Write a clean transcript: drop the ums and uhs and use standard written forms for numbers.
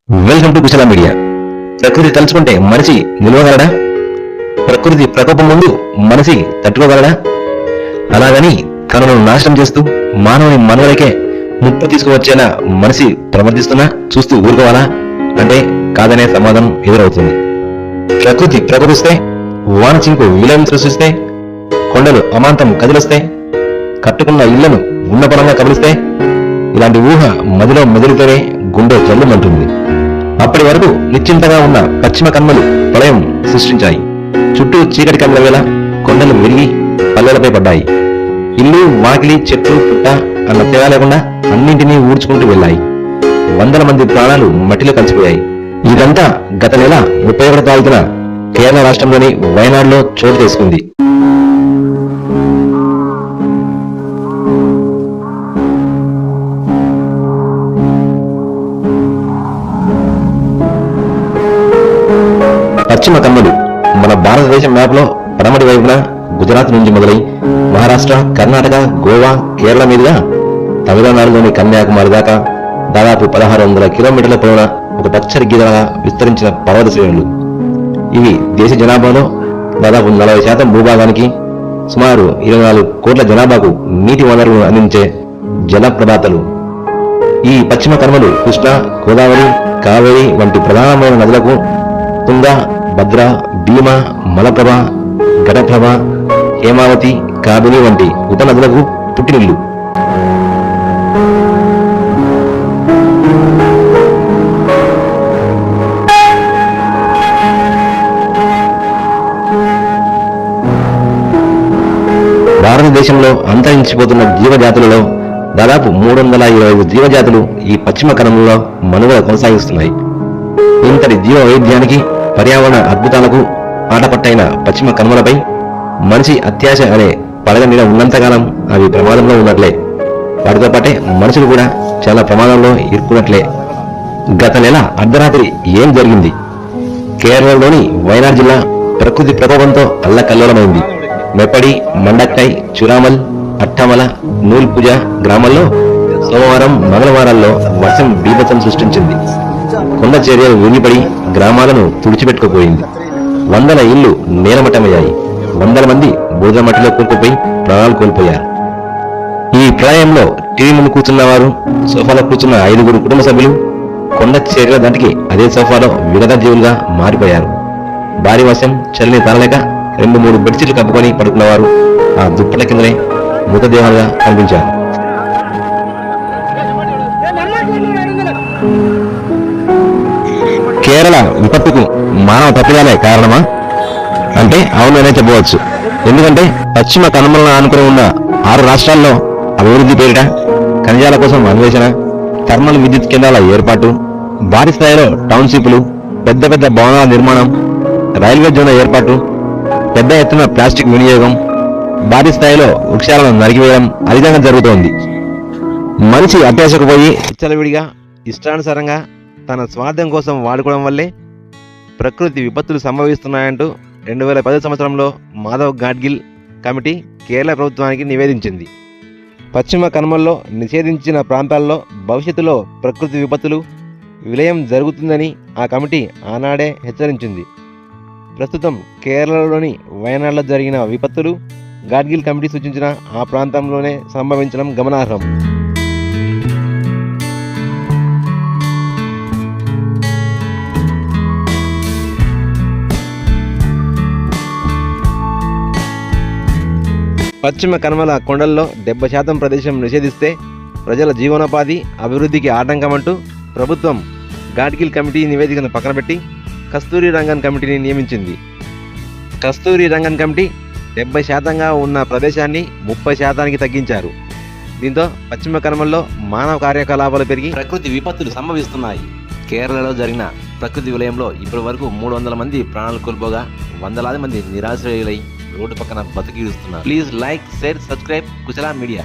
Welcome to Kushala media. ప్రకృతి తలుచుకుంటే మనిషి నిలవగలడా? ప్రకృతి ప్రకోపం ముందు మనిషి తట్టుకోగలడా? అలాగని తనను నాశనం చేస్తూ మానవుని మనవలకే ముప్పు తీసుకువచ్చేలా మనిషి ప్రవర్తిస్తున్నా చూస్తూ ఊరుకోవాలా అంటే కాదనే సమాధానం ఎదురవుతుంది. ప్రకృతి ప్రకోపిస్తే, వాన చింకు విలయం సృష్టిస్తే, కొండలు అమాంతం కదిలిస్తే, కట్టుకున్న ఇళ్లను ఉన్నపరంగా కబలిస్తే, ఇలాంటి ఊహ మదిలో మెదిలితేనే గుండె జల్లుమంటుంది. అప్పటి వరకు నిశ్చింతగా ఉన్న పశ్చిమ కన్మలు ప్రళయం సృష్టించాయి. చుట్టూ చీకటి కన్నుల వేళ కొండలు విరిగి పల్లెలపై పడ్డాయి. ఇల్లు, వాకిలి, చెట్లు, పుట్ట అన్న తేడా లేకుండా అన్నింటినీ ఊడ్చుకుంటూ వెళ్ళాయి. వందల మంది ప్రాణాలు మట్టిలో కలిసిపోయాయి. ఇదంతా గత నెల 31వ తారీఖున కేరళ రాష్ట్రంలోని వయనాడులో చోటు చేసుకుంది. పశ్చిమ కన్మలు మన భారతదేశం మ్యాప్ లో పడమటి వైపున గుజరాత్ నుంచి మొదలై మహారాష్ట్ర, కర్ణాటక, గోవా, కేరళ మీదుగా తమిళనాడులోని కన్యాకుమారి దాకా దాదాపు 1600 కిలోమీటర్ల పొడవున ఒక పచ్చడి గీతగా విస్తరించిన పర్వత శ్రేణులు. ఇవి దేశ జనాభాలో దాదాపు 40% భూభాగానికి, సుమారు 24 కోట్ల జనాభాకు నీటి వనరులను అందించే జలప్రదాతలు. ఈ పశ్చిమ కన్మలు కృష్ణ, గోదావరి, కావేరి వంటి ప్రధానమైన నదులకు, తుంగ, భద్ర, భీమ, మలప్రభ, ఘటప్రభ, హేమావతి, కాబిని వంటి ఉపనదులకు పుట్టినిల్లు. భారతదేశంలో అంతరించిపోతున్న జీవజాతులలో దాదాపు 325 జీవజాతులు ఈ పశ్చిమ కన్మలలో మనుగడ కొనసాగిస్తున్నాయి. ఇంతటి జీవ వైవిధ్యానికి, పర్యావరణ అద్భుతాలకు ఆటపట్టైన పశ్చిమ కన్మలపై మనిషి అత్యాశ అనే పడగ నీడ ఉన్నంతకాలం అవి ప్రమాదంలో ఉన్నట్లే. వాటితో పాటే మనుషులు కూడా చాలా ప్రమాదంలో ఇరుక్కున్నట్లే. గత నెల అర్ధరాత్రి ఏం జరిగింది? కేరళలోని వయనాడ్ జిల్లా ప్రకృతి ప్రకోపంతో అల్లకల్లోలమైంది. మెప్పడి, మండక్కై, చురామల్, అట్టమల, నూల్పుజ గ్రామాల్లో సోమవారం, మంగళవారాల్లో వర్షం బీభత్సం సృష్టించింది. కొండ చర్యలు విరిగిపడి గ్రామాలను తుడిచిపెట్టుకుపోయింది. వందల ఇళ్లు నేలమట్టమయ్యాయి. వందల మంది బూజ మట్టిలో కూరుకుపోయి ప్రాణాలు కోల్పోయారు. ఈ ప్రళయంలో టీవీ ముందు కూర్చున్న వారు, సోఫాలో కూర్చున్న 5 కుటుంబ సభ్యులు కొండ చర్యల దాటికి అదే సోఫాలో విగత జీవులుగా మారిపోయారు. భారీ వర్షం చలిని తనలేక 2-3 బెడ్షీట్లు కప్పుకొని పడుకున్నవారు ఆ దుప్పట్ల కిందనే మృతదేహాలుగా కనిపించారు. కేరళ విపత్తుకు మానవ తప్పిదాలే కారణమా అంటే అవుననే చెప్పవచ్చు. ఎందుకంటే పశ్చిమ కన్మలను ఆనుకుని ఉన్న 6 రాష్ట్రాల్లో అభివృద్ధి పేరిట ఖనిజాల కోసం అన్వేషణ, థర్మల్ విద్యుత్ కేంద్రాల ఏర్పాటు, భారీ స్థాయిలో టౌన్షిప్లు, పెద్ద పెద్ద భవనాల నిర్మాణం, రైల్వే జోన్ల ఏర్పాటు, పెద్ద ఎత్తున ప్లాస్టిక్ వినియోగం, భారీ స్థాయిలో వృక్షాలను నరికివేయడం అధికంగా జరుగుతోంది. మనిషి అత్యాశకు పోయి విచ్చలవిడిగా ఇష్టానుసారంగా తన స్వార్థం కోసం వాడుకోవడం వల్లే ప్రకృతి విపత్తులు సంభవిస్తున్నాయంటూ 2010 సంవత్సరంలో మాధవ్ గాడ్గిల్ కమిటీ కేరళ ప్రభుత్వానికి నివేదించింది. పశ్చిమ కన్మల్లో నిషేధించిన ప్రాంతాల్లో భవిష్యత్తులో ప్రకృతి విపత్తులు విలయం జరుగుతుందని ఆ కమిటీ ఆనాడే హెచ్చరించింది. ప్రస్తుతం కేరళలోని వయనాడ్లో జరిగిన విపత్తులు గాడ్గిల్ కమిటీ సూచించిన ఆ ప్రాంతంలోనే సంభవించడం గమనార్హం. పశ్చిమ కన్మల కొండల్లో 70% ప్రదేశం నిషేధిస్తే ప్రజల జీవనోపాధి, అభివృద్ధికి ఆటంకమంటూ ప్రభుత్వం గాడ్గిల్ కమిటీ నివేదికను పక్కన పెట్టి కస్తూరి రంగన్ కమిటీని నియమించింది. కస్తూరి రంగన్ కమిటీ 70% ఉన్న ప్రదేశాన్ని 30%కి తగ్గించారు. దీంతో పశ్చిమ కన్మల్లో మానవ కార్యకలాపాలు పెరిగి ప్రకృతి విపత్తులు సంభవిస్తున్నాయి. కేరళలో జరిగిన ప్రకృతి విలయంలో ఇప్పటి వరకు 300 మంది ప్రాణాలు కోల్పోగా వందలాది మంది నిరాశ్రయులై రోడ్డు పక్కన బతికిస్తున్నారు. Please like, share, subscribe Kushala media.